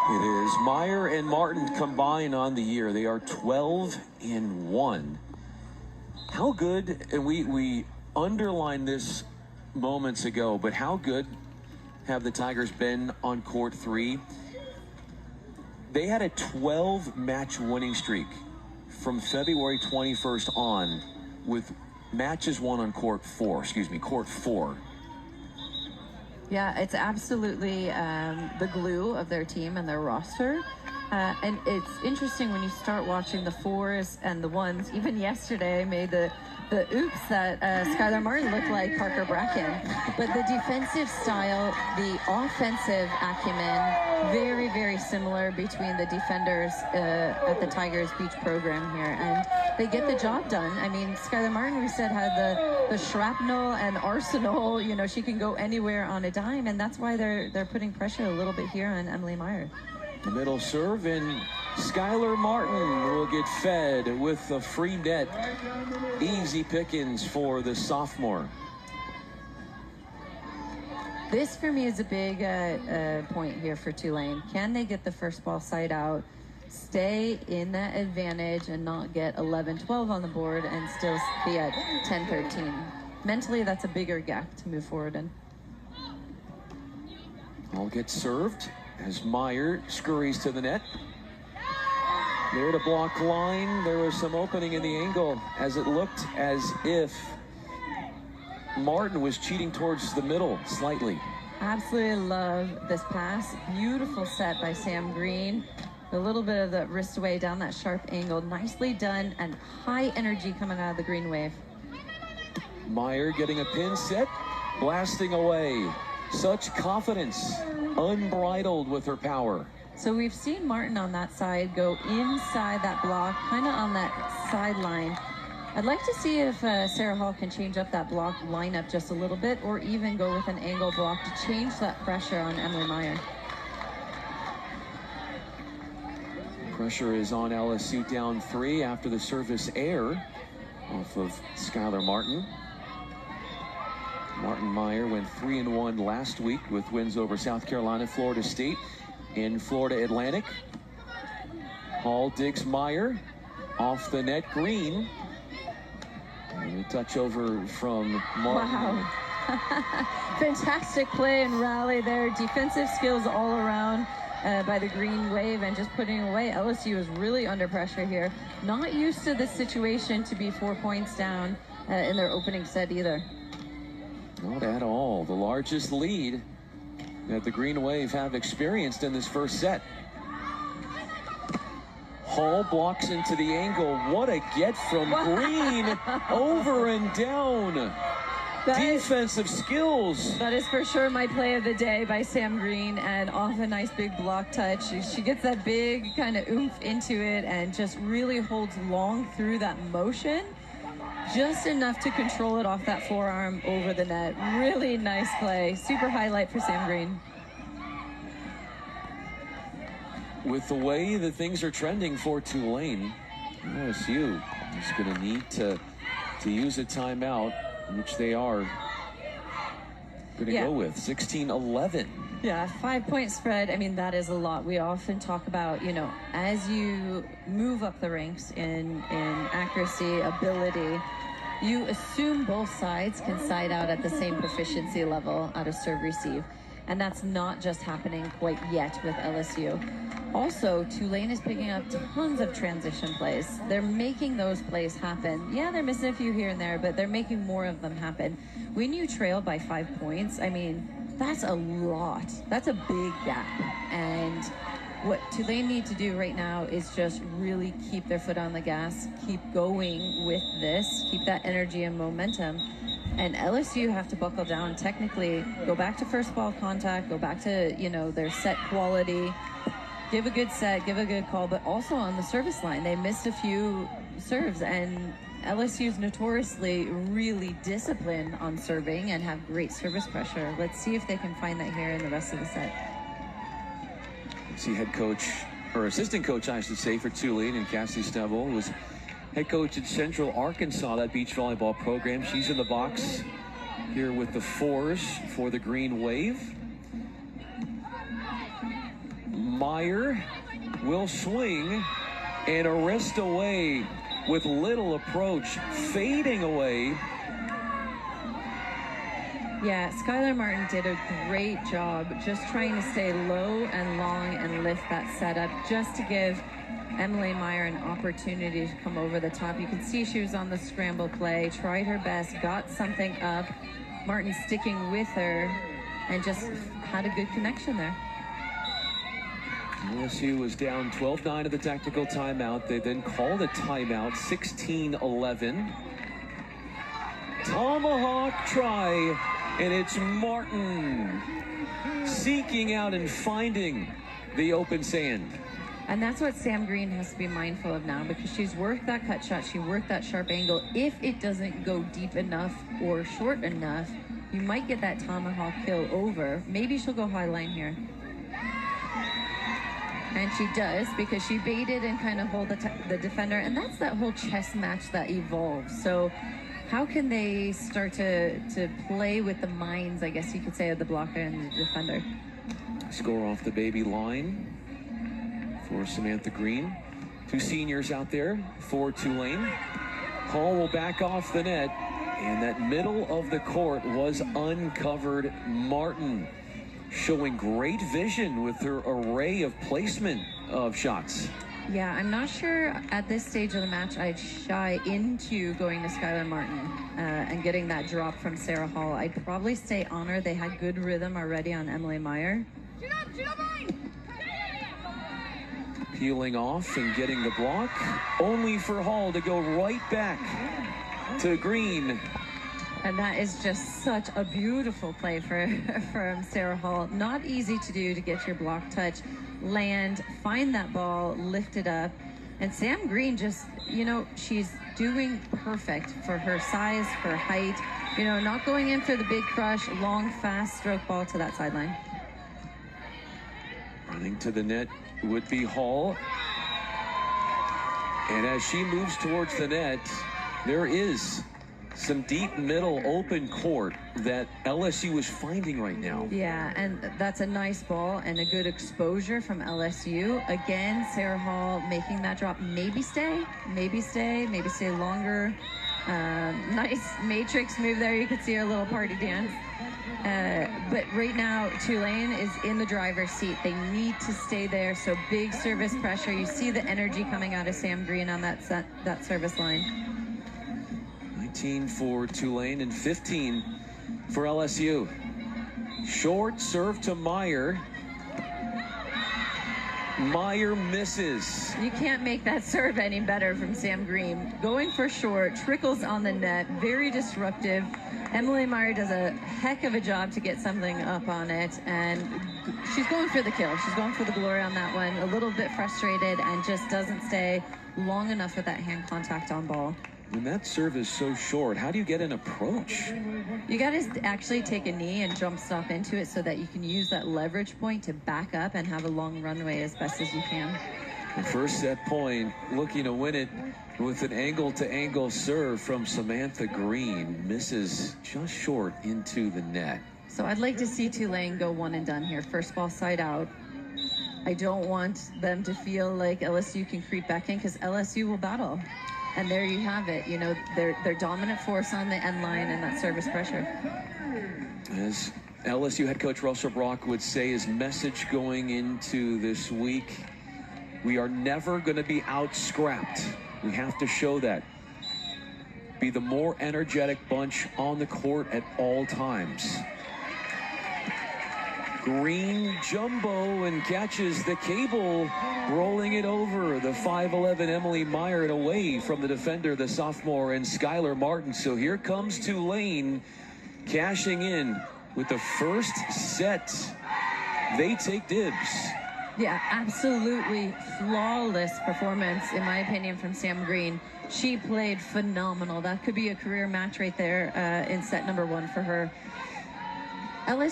It is Meyer and Martin combined on the year. They are 12-1. How good, and we underlined this moments ago, but how good have the Tigers been on court 3? They had a 12-match winning streak from February 21st on, with matches won on court 4. Yeah, it's absolutely the glue of their team and their roster. And it's interesting when you start watching the 4s and the 1s. Even yesterday made the oops that Skylar Martin looked like Parker Bracken. But the defensive style, the offensive acumen, very, very similar between the defenders at the Tigers Beach program here. And they get the job done. I mean, Skylar Martin, we said, had the shrapnel and arsenal. You know, she can go anywhere on a dime, and that's why they're putting pressure a little bit here on Emily Meyer. The middle serve, and Skylar Martin will get fed with a free net. Easy pickings for the sophomore. This, for me, is a big point here for Tulane. Can they get the first ball side out, stay in that advantage, and not get 11-12 on the board and still be at 10-13? Mentally, that's a bigger gap to move forward in. Ball gets served as Meyer scurries to the net. There to block line. There was some opening in the angle as it looked as if Martin was cheating towards the middle slightly. Absolutely love this pass. Beautiful set by Sam Green. A little bit of the wrist away down that sharp angle. Nicely done, and high energy coming out of the green wave. Meyer getting a pin set, blasting away. Such confidence, unbridled with her power. So we've seen Martin on that side go inside that block, kind of on that sideline. I'd like to see if Sarah Hall can change up that block lineup just a little bit, or even go with an angle block to change that pressure on Emily Meyer. Pressure is on LSU down 3 after the service error off of Skylar Martin. Martin Meyer went 3-1 last week with wins over South Carolina, Florida State, and Florida Atlantic. Hall digs Meyer off the net. Green. And a touch over from Martin. Wow. Fantastic play and rally there. Defensive skills all around by the green wave and just putting away. LSU is really under pressure here. Not used to this situation to be 4 points down in their opening set either. Not at all. The largest lead that the Green Wave have experienced in this first set. Hall blocks into the angle. What a get from Green. Over and down. Defensive skills. That is for sure my play of the day by Sam Green, and off a nice big block touch. She gets that big kind of oomph into it and just really holds long through that motion. Just enough to control it off that forearm over the net. Really nice play. Super highlight for Sam Green. With the way that things are trending for Tulane, LSU is going to need to use a timeout, which they are going to go with. 16-11. Yeah, 5-point spread. I mean, that is a lot. We often talk about, you know, as you move up the ranks in accuracy, ability, you assume both sides can side out at the same proficiency level out of serve receive. And that's not just happening quite yet with LSU. Also, Tulane is picking up tons of transition plays. They're making those plays happen. Yeah, they're missing a few here and there, but they're making more of them happen. When you trail by 5 points, I mean, that's a lot. That's a big gap. And what Tulane need to do right now is just really keep their foot on the gas, keep going with this, keep that energy and momentum. And LSU have to buckle down technically, go back to first ball contact, go back to, you know, their set quality, give a good set, give a good call, but also on the service line. They missed a few serves, and LSU's notoriously really disciplined on serving and have great service pressure. Let's see if they can find that here in the rest of the set. See head coach, or assistant coach, I should say, for Tulane, and Cassie Stubble was head coach at Central Arkansas, that beach volleyball program. She's in the box here with the 4s for the Green Wave. Meyer will swing and a wrist away with little approach, fading away. Yeah, Skylar Martin did a great job just trying to stay low and long and lift that setup just to give Emily Meyer an opportunity to come over the top. You can see she was on the scramble play, tried her best, got something up. Martin sticking with her and just had a good connection there. LSU was down 12-9 at the technical timeout. They then called a timeout, 16-11. Tomahawk try, and it's Martin seeking out and finding the open sand. And that's what Sam Green has to be mindful of now, because she's worked that cut shot, she worked that sharp angle. If it doesn't go deep enough or short enough, you might get that tomahawk kill over. Maybe she'll go high line here. And she does, because she baited and kind of hold the defender. And that's that whole chess match that evolves. So how can they start to play with the minds, I guess you could say, of the blocker and the defender? Score off the baby line for Samantha Green. Two seniors out there for Tulane. Hall will back off the net, and that middle of the court was uncovered. Martin showing great vision with her array of placement of shots. Yeah, I'm not sure at this stage of the match I'd shy into going to Skylar Martin and getting that drop from Sarah Hall. I'd probably stay on her. They had good rhythm already on Emily Meyer. Peeling off and getting the block, only for Hall to go right back to Green. And that is just such a beautiful play from Sarah Hall. Not easy to do, to get your block touch, land, find that ball, lift it up. And Sam Green just, you know, she's doing perfect for her size, her height, you know, not going in for the big crush, long, fast stroke ball to that sideline. Running to the net would be Hall. And as she moves towards the net, there is some deep middle open court that LSU is finding right now. Yeah, and that's a nice ball and a good exposure from LSU. Again, Sarah Hall making that drop. Maybe stay longer. Nice matrix move there. You could see her little party dance. But right now, Tulane is in the driver's seat. They need to stay there, so big service pressure. You see the energy coming out of Sam Green on that service line. 19 for Tulane and 15 for LSU. Short serve to Meyer. Meyer misses. You can't make that serve any better from Sam Green. Going for short, trickles on the net, very disruptive. Emily Meyer does a heck of a job to get something up on it, and she's going for the kill. She's going for the glory on that one. A little bit frustrated and just doesn't stay long enough with that hand contact on ball. When that serve is so short, how do you get an approach? You got to actually take a knee and jump stop into it so that you can use that leverage point to back up and have a long runway as best as you can. The first set point, looking to win it with an angle-to-angle serve from Samantha Green. Misses just short into the net. So I'd like to see Tulane go one and done here. First ball side out. I don't want them to feel like LSU can creep back in, because LSU will battle. And there you have it. You know, their dominant force on the end line and that service pressure. As LSU head coach Russell Brock would say, his message going into this week, we are never going to be out-scrapped. We have to show that. Be the more energetic bunch on the court at all times. Green jumbo and catches the cable, rolling it over the 5'11" Emily Meyer and away from the defender, the sophomore, and Skylar Martin. So here comes Tulane cashing in with the first set. They take dibs. Yeah, absolutely flawless performance, in my opinion, from Sam Green. She played phenomenal. That could be a career match right there in set number 1 for her. LSU